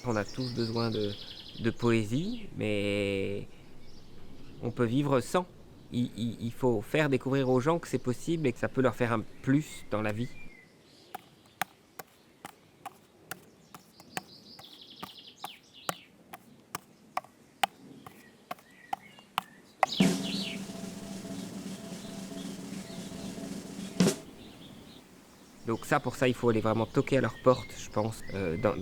On a tous besoin de poésie, mais on peut vivre sans. Il faut faire découvrir aux gens que c'est possible et que ça peut leur faire un plus dans la vie. Donc ça, pour ça, il faut aller vraiment toquer à leur porte, je pense,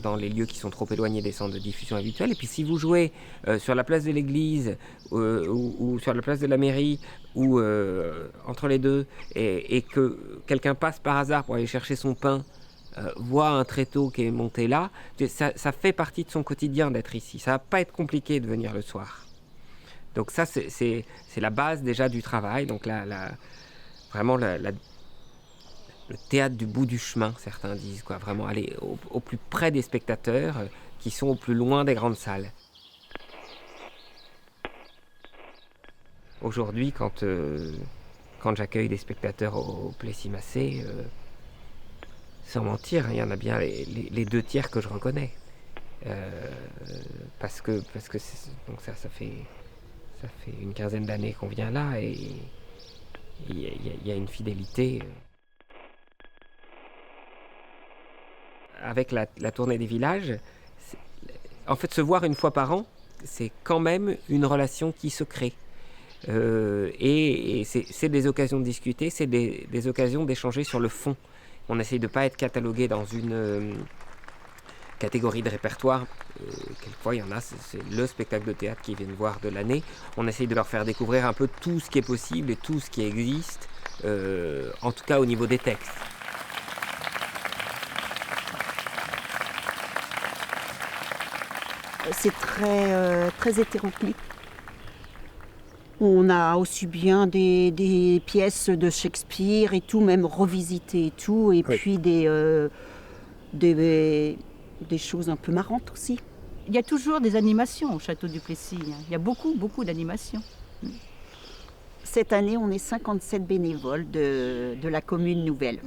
dans les lieux qui sont trop éloignés des centres de diffusion habituels. Et puis si vous jouez sur la place de l'église ou sur la place de la mairie ou entre les deux et que quelqu'un passe par hasard pour aller chercher son pain, voit un tréteau qui est monté là, ça fait partie de son quotidien d'être ici. Ça va pas être compliqué de venir le soir. Donc ça, c'est la base déjà du travail. Donc vraiment le théâtre du bout du chemin, certains disent, quoi. Vraiment aller au plus près des spectateurs qui sont au plus loin des grandes salles. Aujourd'hui, quand j'accueille des spectateurs au Plessis-Massé, sans mentir, il y en a bien les 2 tiers que je reconnais. Parce que donc ça fait une quinzaine d'années qu'on vient là et il y a une fidélité. Avec la tournée des villages, en fait, se voir une fois par an, c'est quand même une relation qui se crée. Et c'est des occasions de discuter, c'est des occasions d'échanger sur le fond. On essaye de ne pas être catalogué dans une catégorie de répertoire. Quelquefois, il y en a, c'est le spectacle de théâtre qu'ils viennent voir de l'année. On essaye de leur faire découvrir un peu tout ce qui est possible et tout ce qui existe, en tout cas au niveau des textes. C'est très hétéroclite. On a aussi bien des pièces de Shakespeare et tout, même revisitées et tout, et puis des choses un peu marrantes aussi. Il y a toujours des animations au château du Plessis. Il y a beaucoup, beaucoup d'animations. Cette année, on est 57 bénévoles de la commune nouvelle.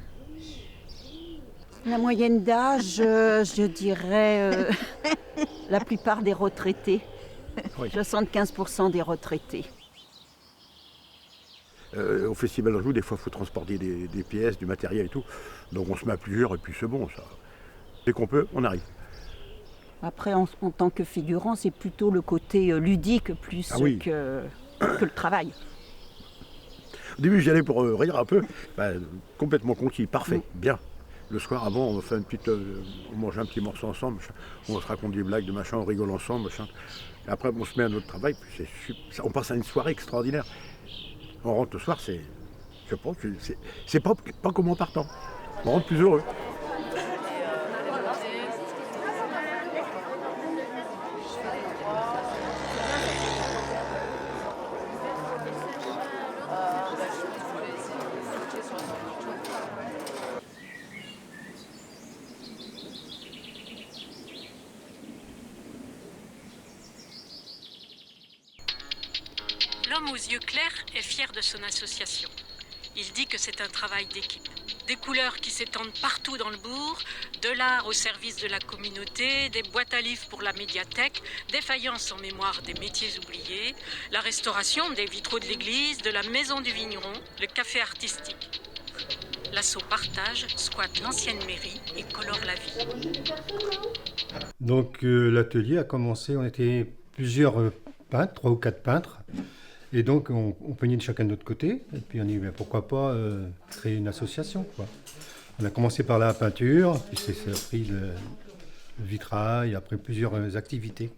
La moyenne d'âge, je dirais, la plupart des retraités. Oui. 75% des retraités. Au Festival d'Anjou, des fois, il faut transporter des pièces, du matériel et tout. Donc on se met à plusieurs et puis c'est bon, ça. Dès qu'on peut, on arrive. Après, en tant que figurant, c'est plutôt le côté ludique plus que le travail. Au début, j'y allais pour rire un peu. Complètement conquis, parfait, bien. Le soir, avant, on fait on mange un petit morceau ensemble, on se raconte des blagues, de machin, on rigole ensemble, machin. Et après, on se met à notre travail, puis on passe à une soirée extraordinaire. On rentre le soir, c'est pas comme en partant. On rentre plus heureux. L'homme aux yeux clairs est fier de son association. Il dit que c'est un travail d'équipe. Des couleurs qui s'étendent partout dans le bourg, de l'art au service de la communauté, des boîtes à livres pour la médiathèque, des faïences en mémoire des métiers oubliés, la restauration des vitraux de l'église, de la maison du vigneron, le café artistique. L'asso Partage squatte l'ancienne mairie et colore la vie. Donc l'atelier a commencé, on était plusieurs peintres, 3 ou 4 peintres. Et donc, on peignait de chacun de notre côté. Et puis, on dit, pourquoi pas créer une association, quoi. On a commencé par la peinture, puis ça a pris le vitrail, après plusieurs activités.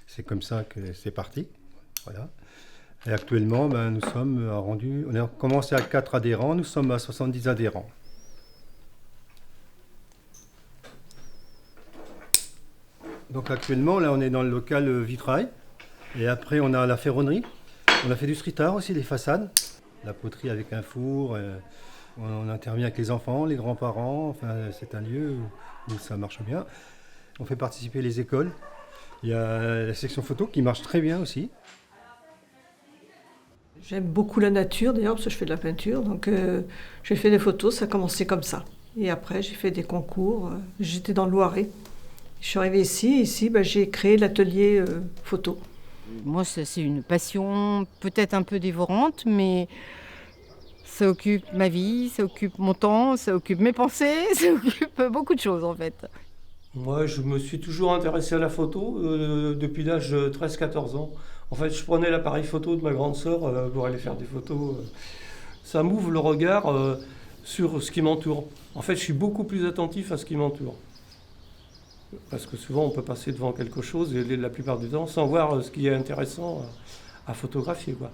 C'est comme ça que c'est parti. Voilà. Et actuellement, nous sommes rendus... On a commencé à 4 adhérents, nous sommes à 70 adhérents. Donc, actuellement, là, on est dans le local vitrail. Et après, on a la ferronnerie. On a fait du street art aussi, les façades, la poterie avec un four, on intervient avec les enfants, les grands-parents, enfin, c'est un lieu où ça marche bien. On fait participer les écoles, il y a la section photo qui marche très bien aussi. J'aime beaucoup la nature d'ailleurs parce que je fais de la peinture, donc j'ai fait des photos, ça a commencé comme ça. Et après j'ai fait des concours, j'étais dans le Loiret Je suis arrivée ici j'ai créé l'atelier photo. Moi, c'est une passion peut-être un peu dévorante, mais ça occupe ma vie, ça occupe mon temps, ça occupe mes pensées, ça occupe beaucoup de choses en fait. Moi, je me suis toujours intéressé à la photo depuis l'âge de 13-14 ans. En fait, je prenais l'appareil photo de ma grande sœur pour aller faire des photos. Ça m'ouvre le regard sur ce qui m'entoure. En fait, je suis beaucoup plus attentif à ce qui m'entoure. Parce que souvent, on peut passer devant quelque chose et la plupart du temps sans voir ce qui est intéressant à photographier, quoi.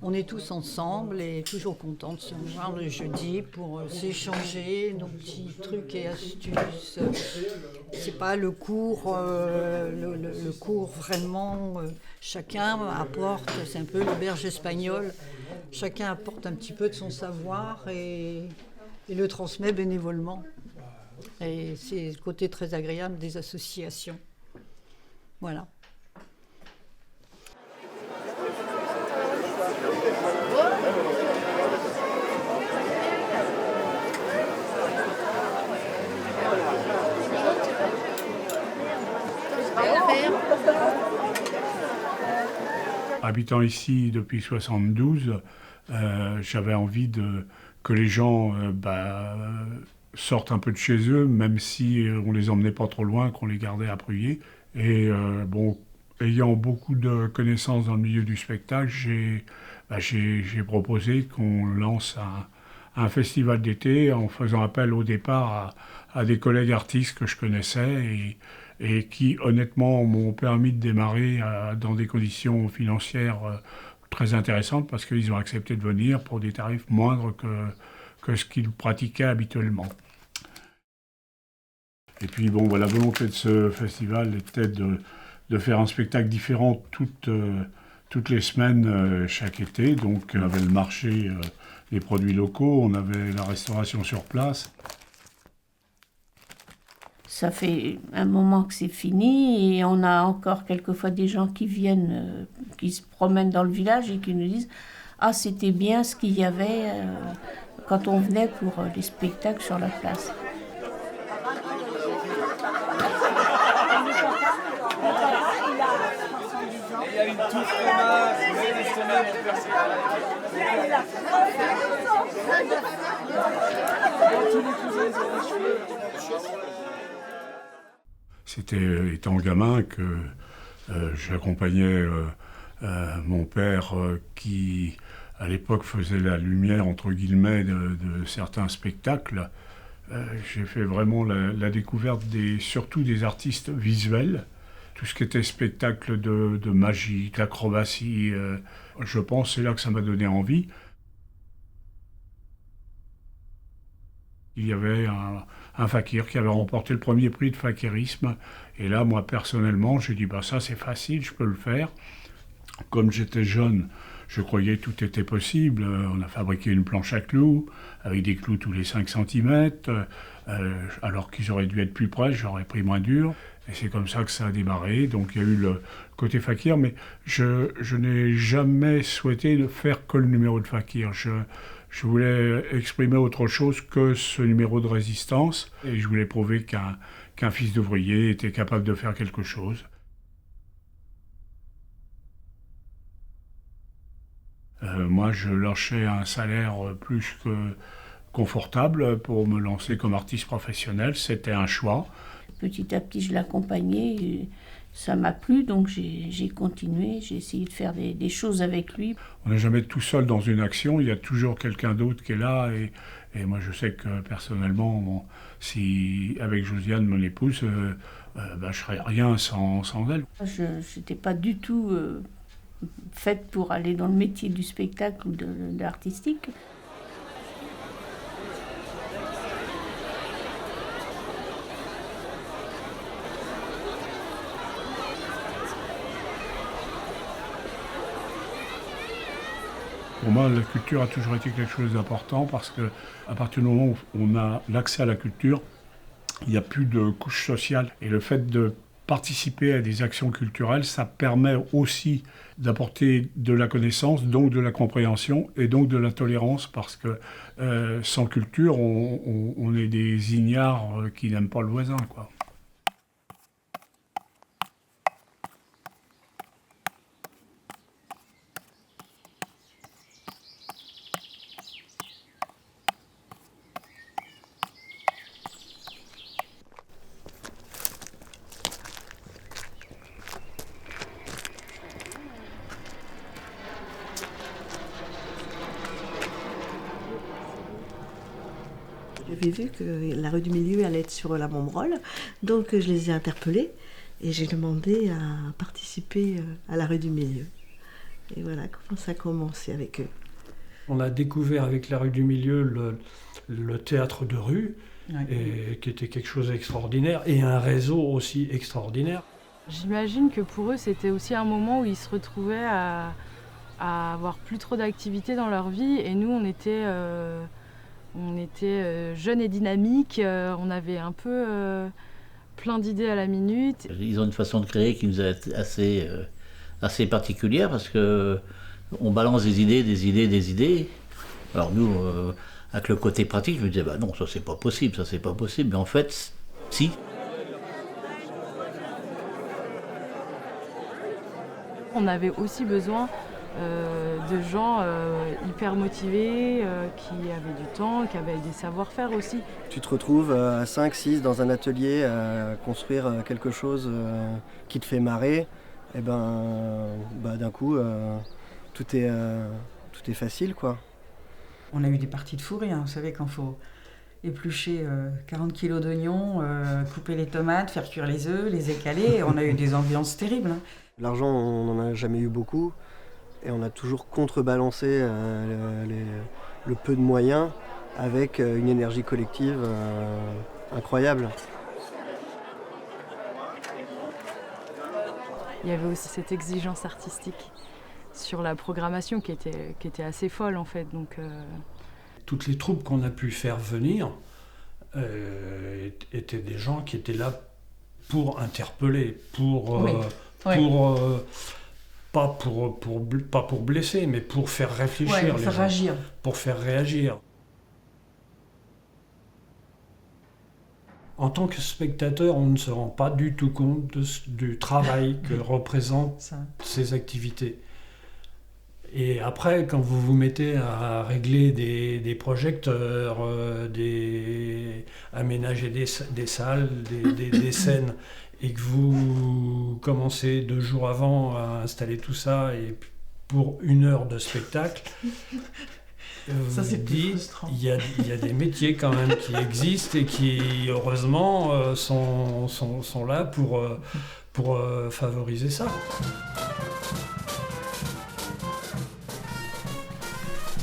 On est tous ensemble et toujours contents de se voir le jeudi pour s'échanger nos petits trucs et astuces. C'est pas le cours, le cours vraiment. Chacun apporte, c'est un peu l'auberge espagnole. Chacun apporte un petit peu de son savoir et le transmet bénévolement. Et c'est le côté très agréable des associations. Voilà. Habitant ici depuis 72, j'avais envie que les gens sortent un peu de chez eux, même si on les emmenait pas trop loin, qu'on les gardait à Pruyé. Et ayant beaucoup de connaissances dans le milieu du spectacle, j'ai proposé qu'on lance un festival d'été en faisant appel au départ à des collègues artistes que je connaissais et qui honnêtement m'ont permis de démarrer dans des conditions financières très intéressantes parce qu'ils ont accepté de venir pour des tarifs moindres que ce qu'ils pratiquaient habituellement. Et puis la volonté de ce festival était de faire un spectacle différent toutes les semaines chaque été. Donc on avait le marché des produits locaux, on avait la restauration sur place. Ça fait un moment que c'est fini et on a encore quelquefois des gens qui viennent, qui se promènent dans le village et qui nous disent « Ah, c'était bien ce qu'il y avait quand on venait pour les spectacles sur la place. » Il y a une touffe fromage, C'était étant gamin que j'accompagnais mon père qui, à l'époque, faisait la lumière, entre guillemets, de certains spectacles. J'ai fait vraiment la découverte surtout des artistes visuels. Tout ce qui était spectacle de magie, d'acrobatie, je pense c'est là que ça m'a donné envie. Il y avait un fakir qui avait remporté le premier prix de fakirisme. Et là, moi, personnellement, j'ai dit, ça c'est facile, je peux le faire. Comme j'étais jeune, je croyais que tout était possible. On a fabriqué une planche à clous, avec des clous tous les 5 cm. Alors qu'ils auraient dû être plus près, j'aurais pris moins dur. Et c'est comme ça que ça a démarré. Donc il y a eu le côté fakir, mais je n'ai jamais souhaité faire que le numéro de fakir. Je voulais exprimer autre chose que ce numéro de résistance. Et je voulais prouver qu'un fils d'ouvrier était capable de faire quelque chose. Moi, je lâchais un salaire plus que confortable pour me lancer comme artiste professionnel. C'était un choix. Petit à petit, je l'accompagnais. Et ça m'a plu, donc j'ai continué. J'ai essayé de faire des choses avec lui. On n'est jamais tout seul dans une action. Il y a toujours quelqu'un d'autre qui est là. Et moi, je sais que personnellement, si avec Josiane, mon épouse, je ne serais rien sans elle. Je n'étais pas du tout faite pour aller dans le métier du spectacle ou de l'artistique. Pour moi, la culture a toujours été quelque chose d'important parce qu'à partir du moment où on a l'accès à la culture, il n'y a plus de couche sociale. Et le fait de participer à des actions culturelles, ça permet aussi d'apporter de la connaissance, donc de la compréhension et donc de la tolérance, parce que sans culture, on est des ignares qui n'aiment pas le voisin, quoi. J'avais vu que la rue du Milieu allait être sur la Montbrolle, donc je les ai interpellés et j'ai demandé à participer à la rue du Milieu. Et voilà comment ça a commencé avec eux. On a découvert avec la rue du Milieu le théâtre de rue, et, qui était quelque chose d'extraordinaire, et un réseau aussi extraordinaire. J'imagine que pour eux, c'était aussi un moment où ils se retrouvaient à avoir plus trop d'activités dans leur vie, et nous, on était jeunes et dynamiques, on avait un peu plein d'idées à la minute. Ils ont une façon de créer qui nous est assez particulière, parce que on balance des idées. Alors nous, avec le côté pratique, je me disais, bah non, ça c'est pas possible, mais en fait, si. On avait aussi besoin de gens hyper motivés, qui avaient du temps, qui avaient des savoir-faire aussi. Tu te retrouves à 5-6 dans un atelier à construire quelque chose qui te fait marrer, et d'un coup tout est facile, quoi. On a eu des parties de fou rire, vous savez, quand il faut éplucher 40 kilos d'oignons, couper les tomates, faire cuire les œufs, les écaler, on a eu des ambiances terribles. L'argent, on n'en a jamais eu beaucoup. Et on a toujours contrebalancé le peu de moyens avec une énergie collective incroyable. Il y avait aussi cette exigence artistique sur la programmation qui était assez folle en fait. Donc, Toutes les troupes qu'on a pu faire venir étaient des gens qui étaient là pour interpeller, pas pour blesser, mais pour faire réfléchir les gens, pour faire réagir. En tant que spectateur, on ne se rend pas du tout compte du travail que représentent ces activités. Et après, quand vous vous mettez à régler des projecteurs, aménager des salles, des scènes, et que vous commencez 2 jours avant à installer tout ça, et pour 1 heure de spectacle, ça, c'est il y a des métiers quand même qui existent et qui, heureusement, sont là pour favoriser ça.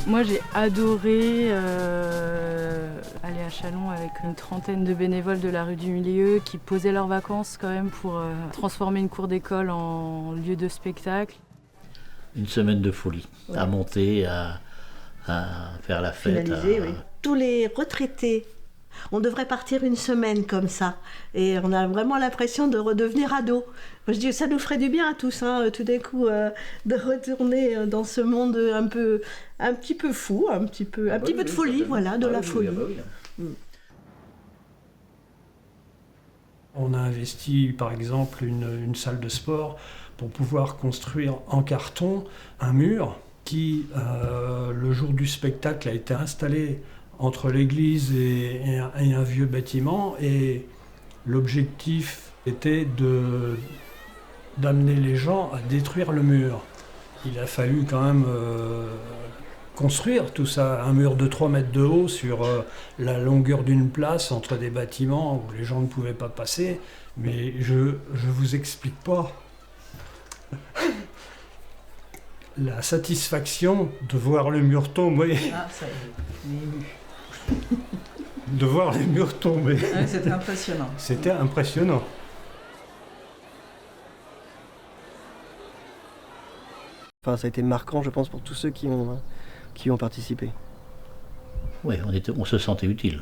moi, j'ai adoré aller à Châlons avec une 30aine de bénévoles de la rue du Milieu qui posaient leurs vacances quand même pour transformer une cour d'école en lieu de spectacle. Une semaine de folie, à monter, à faire la fête. Oui. Tous les retraités, on devrait partir une semaine comme ça. Et on a vraiment l'impression de redevenir ado. Moi, je dis ça nous ferait du bien à tous, tout d'un coup, de retourner dans ce monde un petit peu fou, un petit peu de folie, voilà, de la folie. On a investi, par exemple, une salle de sport pour pouvoir construire en carton un mur qui, le jour du spectacle, a été installé entre l'église et un vieux bâtiment, et l'objectif était d'amener les gens à détruire le mur. Il a fallu quand même construire tout ça, un mur de 3 mètres de haut sur la longueur d'une place entre des bâtiments où les gens ne pouvaient pas passer, mais je vous explique pas la satisfaction de voir le mur tomber. Ah, ça y est, ému. De voir les murs tomber. Ouais, c'était impressionnant. C'était impressionnant. Enfin, ça a été marquant, je pense, pour tous ceux qui ont participé. Oui, on se sentait utile.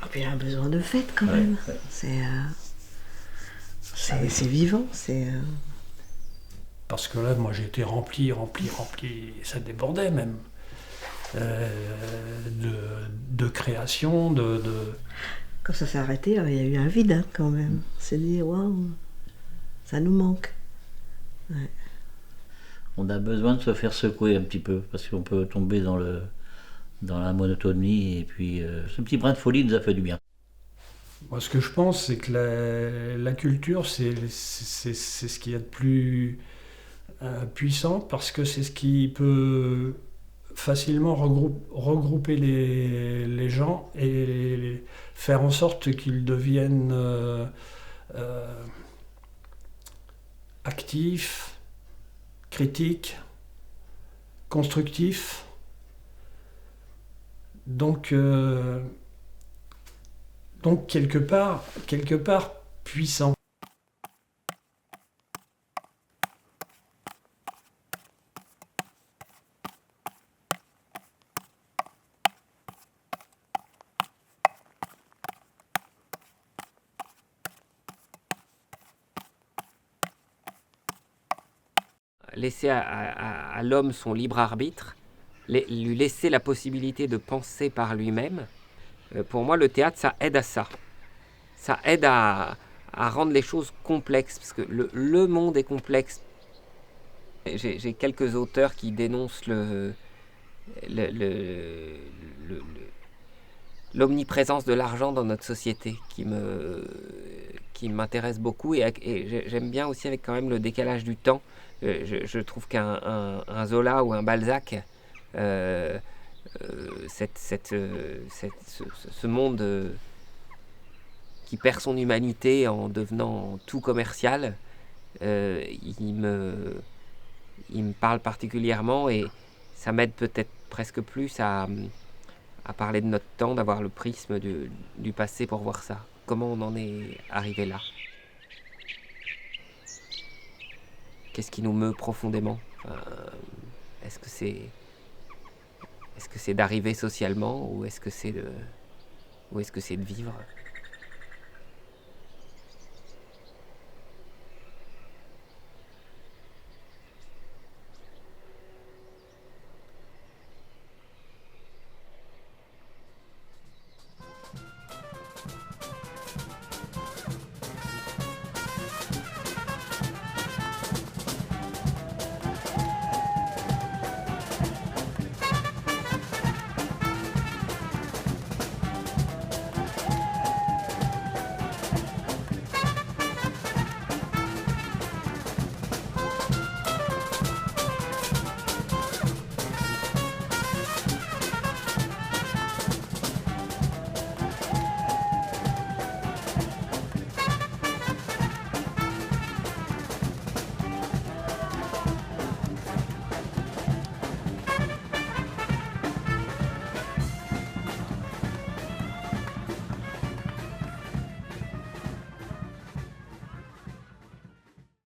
Et puis il y a un besoin de fête quand même. Ouais. C'est vivant, c'est... Parce que là, moi, j'ai été rempli, ça débordait même. De création, Quand ça s'est arrêté, il y a eu un vide hein, quand même. On s'est dit, waouh, ça nous manque. Ouais. On a besoin de se faire secouer un petit peu, parce qu'on peut tomber dans la monotonie, et puis ce petit brin de folie nous a fait du bien. Moi, ce que je pense, c'est que la culture, c'est ce qu'il y a de plus puissant, parce que c'est ce qui peut facilement regrouper les gens et faire en sorte qu'ils deviennent actifs, critiques, constructifs. Donc quelque part puissant. Laisser à l'homme son libre arbitre, lui laisser la possibilité de penser par lui-même, pour moi le théâtre ça aide à ça. Ça aide à rendre les choses complexes, parce que le monde est complexe. J'ai quelques auteurs qui dénoncent l'omniprésence de l'argent dans notre société, qui m'intéresse beaucoup, et j'aime bien aussi avec quand même le décalage du temps. Je trouve qu'un Zola ou un Balzac, ce monde qui perd son humanité en devenant tout commercial, il me parle particulièrement, et ça m'aide peut-être presque plus à parler de notre temps, d'avoir le prisme du passé pour voir ça. Comment on en est arrivé là? Qu'est-ce qui nous meut profondément? Est-ce que c'est d'arriver socialement, ou est-ce que c'est de vivre?